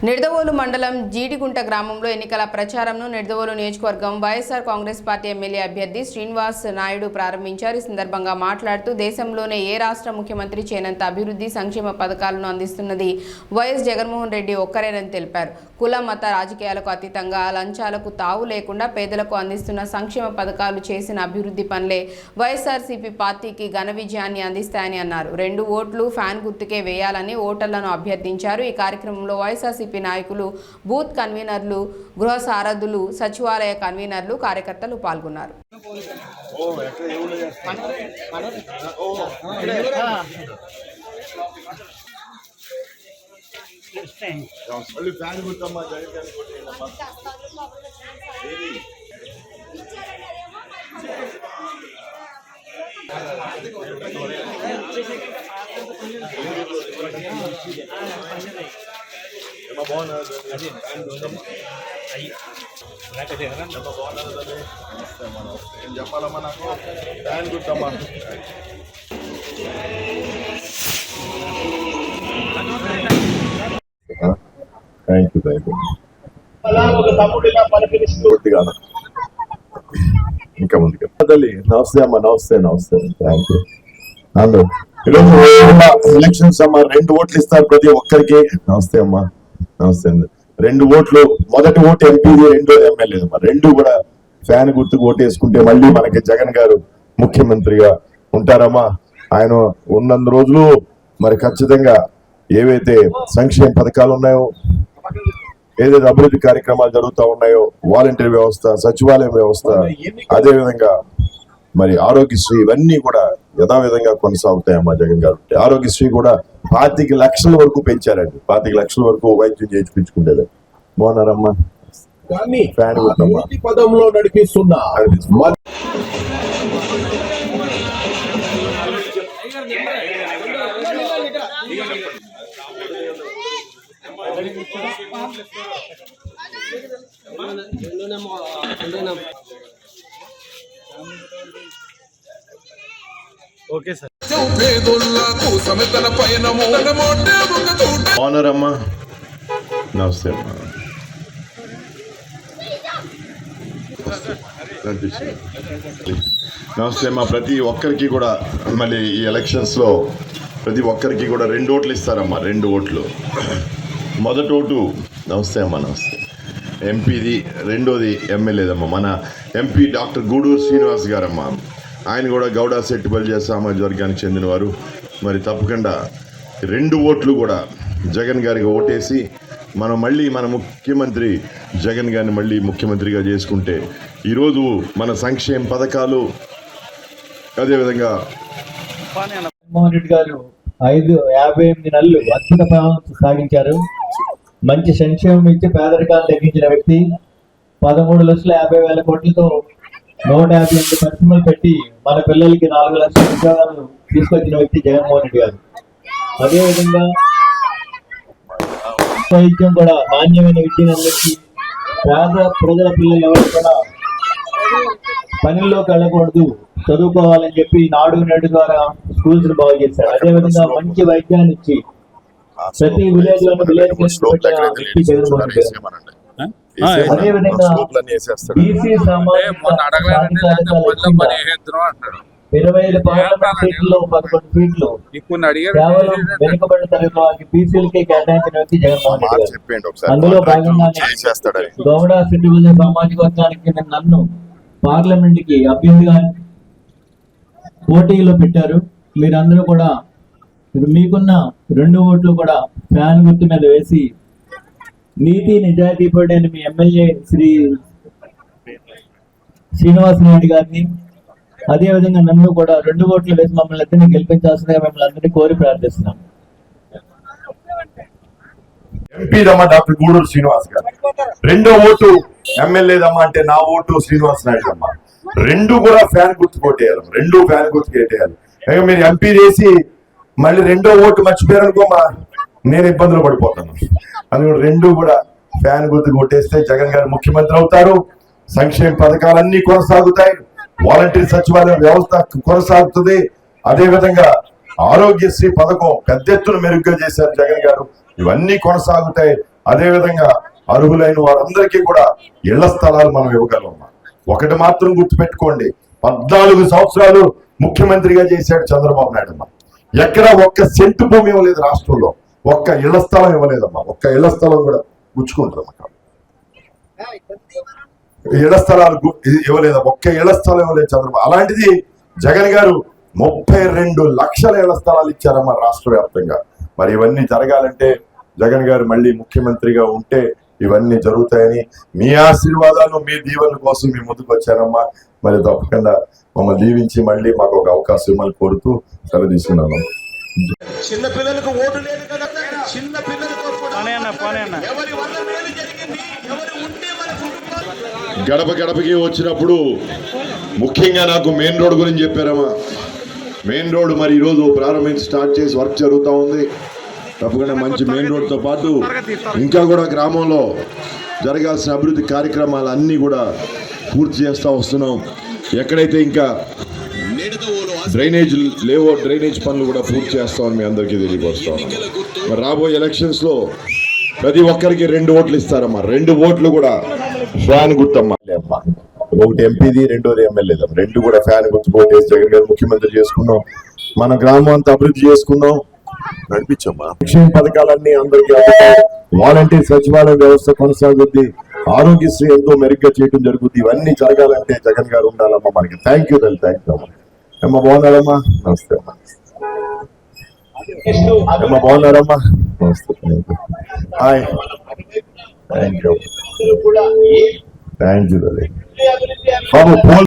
నిడదవోలు మండలం జీడిగుంట గ్రామంలో ఎన్నికల ప్రచారంను నిడదవోలు నియోజకవర్గం వైఎస్ఆర్ కాంగ్రెస్ పార్టీ ఎమ్మెల్యే అభ్యర్థి శ్రీనివాస్ నాయుడు ప్రారంభించారు. ఈ సందర్భంగా మాట్లాడుతూ దేశంలోనే ఏ రాష్ట్ర ముఖ్యమంత్రి చేయనంత అభివృద్ధి సంక్షేమ పథకాలను అందిస్తున్నది వైఎస్ జగన్మోహన్ రెడ్డి ఒక్కరేనని తెలిపారు. కుల మత రాజకీయాలకు అతీతంగా లంచాలకు తావు లేకుండా పేదలకు అందిస్తున్న సంక్షేమ పథకాలు చేసిన అభివృద్ధి పనులే వైఎస్ఆర్సీపీ పార్టీకి ఘన విజయాన్ని అందిస్తాయని అన్నారు. 2 ఓట్లు ఫ్యాన్ గుర్తుకే వేయాలని ఓటర్లను అభ్యర్థించారు. ఈ కార్యక్రమంలో వైఎస్ఆర్సీపీ నాయకులు, బూత్ కన్వీనర్లు, గృహ సారథులు, సచివాలయ కన్వీనర్లు, కార్యకర్తలు పాల్గొన్నారు. చెప్పాలమ్మా నాకు ఫ్యాన్ గుర్తమ్మా. ఇంకా ముందుకు నమస్తే అమ్మా. నమస్తే థ్యాంక్ యూ. ఈరోజు ఎలక్షన్స్ అమ్మా, 2 ఓట్లు ఇస్తారు ప్రతి ఒక్కరికి. నమస్తే అమ్మా. నమస్తే అండి. 2 ఓట్లు, మొదటి ఓటు ఎంపీది, 2 ఎమ్మెల్యే అమ్మా. 2 కూడా ఫ్యాన్ గుర్తుకు ఓటేసుకుంటే మళ్ళీ మనకి జగన్ గారు ముఖ్యమంత్రిగా ఉంటారమ్మా. ఆయన ఉన్నందు రోజులు మరి ఖచ్చితంగా ఏవైతే సంక్షేమ పథకాలు ఉన్నాయో, ఏదైతే అభివృద్ధి కార్యక్రమాలు జరుగుతూ ఉన్నాయో, వాలంటీర్ వ్యవస్థ, సచివాలయం వ్యవస్థ, అదేవిధంగా మరి ఆరోగ్యశ్రీ, ఇవన్నీ కూడా యథావిధంగా కొనసాగుతాయమ్మా. జగన్ గారు ఆరోగ్యశ్రీ కూడా 25 లక్షల వరకు పెంచారండి. 25 లక్షల వరకు వైద్యం చేయించుకుంటేది. బాగున్నారమ్మా. ఫ్యాన్ పదంలో నడిపిస్తున్నా ఓకే సార్. బాగున్నారమ్మా. నమస్తే అమ్మా. నమస్తే అమ్మా. ప్రతి ఒక్కరికి కూడా మళ్ళీ ఈ ఎలక్షన్స్లో ప్రతి ఒక్కరికి కూడా 2 ఓట్లు ఇస్తారమ్మా. 2 ఓట్లు. మొదటి ఓటు నమస్తే అమ్మా. నమస్తే ఎంపీది, రెండోది ఎమ్మెల్యేదమ్మా. మన ఎంపీ డాక్టర్ గూడూరు శ్రీనివాస్ గారమ్మా. ఆయన కూడా గౌడ సెట్టిపల్లి సామాజిక వర్గానికి చెందినవారు. మరి తప్పకుండా 2 ఓట్లు కూడా జగన్ గారికి ఓటేసి మనం మళ్ళీ మన ముఖ్యమంత్రి జగన్ గారిని మళ్ళీ ముఖ్యమంత్రిగా చేసుకుంటే ఈరోజు మన సంక్షేమ పథకాలు, అదేవిధంగా జగన్మోహన్ రెడ్డి గారు 58 నెలలు అద్భుత పాలన సాగించారు. మంచి సంక్షేమం ఇచ్చి పేదరికాన్ని తగ్గించిన వ్యక్తి. 13,50,000 కోట్లతో 158 పరిశ్రమలు పెట్టి మన పిల్లలకి 4 లక్షల ఉద్యోగాలు తీసుకొచ్చిన వ్యక్తి జగన్మోహన్ రెడ్డి గారు. అదేవిధంగా వైద్యం కూడా నాణ్యమైన విద్యను అందించి పేద ప్రజల పిల్లలు ఎవరు కూడా పనుల్లోకి వెళ్ళకూడదు, చదువుకోవాలని చెప్పి నాడు నేడు ద్వారా స్కూల్స్ బాగు చేశారు. అదేవిధంగా మంచి వైద్యాన్ని ఇచ్చి ప్రతి విలేజ్ లోని విలేజ్ వ్యక్తి జగన్మోహన్ రెడ్డి గారు. అదేవిధంగా బీసీ సామాజిక 25 పార్లమెంట్ సీట్లలో 11 సీట్లు కేవలం వెనుకబడిన తరగతి వారికి బీసీలకే కేటాయించిన వ్యక్తి జగన్మోహన్ రెడ్డి గారు. అందులో భాగంగానే గౌడ సెట్టిపల్లి సామాజిక వర్గానికి నన్ను పార్లమెంట్ కి అభ్యర్థిగా పోటీలో పెట్టారు. మీరందరూ కూడా మీకున్న 2 ఓట్లు కూడా ఫ్యాన్ గుర్తు మీద వేసి నీతి నిజాయితీ పడిన మీ ఎమ్మెల్యే శ్రీ శ్రీనివాస్ నాయుడు గారిని, అదేవిధంగా నన్ను కూడా 2 ఓట్లు వేసి మమ్మల్ని అందరినీ గెలిపించాల్సిందిగా మిమ్మల్ని అందరినీ కోరి ప్రార్థిస్తున్నాం. ఎంపీదమ్మా డాక్టర్ గూడూరు శ్రీనివాస్ గారు. 2వ ఓటు ఎమ్మెల్యేదమ్మా అంటే నా ఓటు శ్రీనివాస్ నాయుడు అమ్మా. 2 కూడా ఫ్యాన్ గుర్తు కొట్టేయాలి. 2 ఫ్యాన్ గుర్తు కొట్టేయాలి. మీరు ఎంపీ చేసి మళ్ళీ 2వ ఓటు మర్చిపోయారనుకోమా, నేను ఇబ్బందులు పడిపోతాను. అందుకని 2 కూడా ఫ్యాన్ గుర్తు కొట్టేస్తే జగన్ గారు ముఖ్యమంత్రి అవుతారు. సంక్షేమ పథకాలన్నీ కొనసాగుతాయి. వాలంటీర్ సచివాలయం వ్యవస్థ కొనసాగుతుంది. అదేవిధంగా ఆరోగ్యశ్రీ పథకం పెద్ద ఎత్తున మెరుగ్గా చేశారు జగన్ గారు. ఇవన్నీ కొనసాగుతాయి. అదేవిధంగా అర్హులైన వారందరికీ కూడా ఇళ్ల స్థలాలు మనం ఇవ్వగలం. ఒకటి మాత్రం గుర్తుపెట్టుకోండి, 14 సంవత్సరాలు ముఖ్యమంత్రిగా చేశాడు చంద్రబాబు నాయుడు అమ్మ. ఎక్కడ ఒక్క సెంటు భూమి ఇవ్వలేదు రాష్ట్రంలో, ఒక్క ఇళ్ల స్థలం ఇవ్వలేదమ్మా. ఒక్క ఇళ్ల స్థలం కూడా గుచ్చుకుంటారమ్మా. ఇళ్ల స్థలాలు ఇవ్వలేదు, ఒక్క ఇళ్ల స్థలం ఇవ్వలేదు చంద్రబాబు. అలాంటిది జగన్ గారు 32 లక్షల ఇళ్ల స్థలాలు ఇచ్చారమ్మా రాష్ట్ర వ్యాప్తంగా. మరి ఇవన్నీ జరగాలంటే జగన్ గారు మళ్ళీ ముఖ్యమంత్రిగా ఉంటే ఇవన్నీ జరుగుతాయని మీ ఆశీర్వాదాలు, మీ దీవెనల కోసం మీ ముందుకు వచ్చారమ్మా. మరి తప్పకుండా మమ్మల్ని దీవించి మళ్ళీ మాకు ఒక అవకాశం ఇవ్వమని కోరుతూ సెలవు తీసుకున్నాను. చిన్న పిల్లలకు ఓటు లేదు కదా, చిన్న పిల్లలకు ఎవరి వల్ల మేలు జరిగింది, ఎవరు ఉంటే మన కుటుంబాలు. గడప గడపకి వచ్చినప్పుడు ముఖ్యంగా నాకు మెయిన్ రోడ్ గురించి చెప్పారమ్మా. మెయిన్ రోడ్ మరి ఈరోజు ప్రారంభించి స్టార్ట్ చేసి వర్క్ జరుగుతూ ఉంది. తప్పకుండా మంచి మెయిన్ రోడ్తో పాటు ఇంకా కూడా గ్రామంలో జరగాల్సిన అభివృద్ధి కార్యక్రమాలు అన్నీ కూడా పూర్తి చేస్తూ వస్తున్నాం. ఎక్కడైతే ఇంకా డ్రైనేజ్ లేవో డ్రైనేజ్ పనులు కూడా పూర్తి చేస్తామని మీ అందరికీ తెలియపరుస్తాం. మరి రాబోయే ఎలక్షన్స్లో ప్రతి ఒక్కరికి 2 ఓట్లు ఇస్తారమ్మా. 2 ఓట్లు కూడా ఫ్యాన్ గుర్తమ్మా. ఒకటి ఎంపీది, రెండోది ఎమ్మెల్యేది. 2 కూడా ఫ్యాన్ గుర్తు ఓటేసి జగన్ గారు ముఖ్యమంత్రి చేసుకున్నాం. మన గ్రామం అంతా అభివృద్ధి చేసుకున్నాం, నడిపించమ్మా. సంక్షేమ పథకాలన్నీ అందరికీ అందుతాయి. వాలంటీర్ సచివాలయ వ్యవస్థ కొనసాగుద్ది. ఆరోగ్యశ్రీ ఎంతో మెరుగ్గా చేయడం జరుగుతుంది. ఇవన్నీ జరగాలంటే జగన్ గారు ఉండాలమ్మా మనకి. థ్యాంక్ యూ తల్లి, థ్యాంక్ యూ అమ్మా. అమ్మ బాగున్నారమ్మా? నమస్తే అమ్మా. అమ్మ బాగున్నారమ్మా? నమస్తే. Hi, thank you, thank you తల్లి. బాబు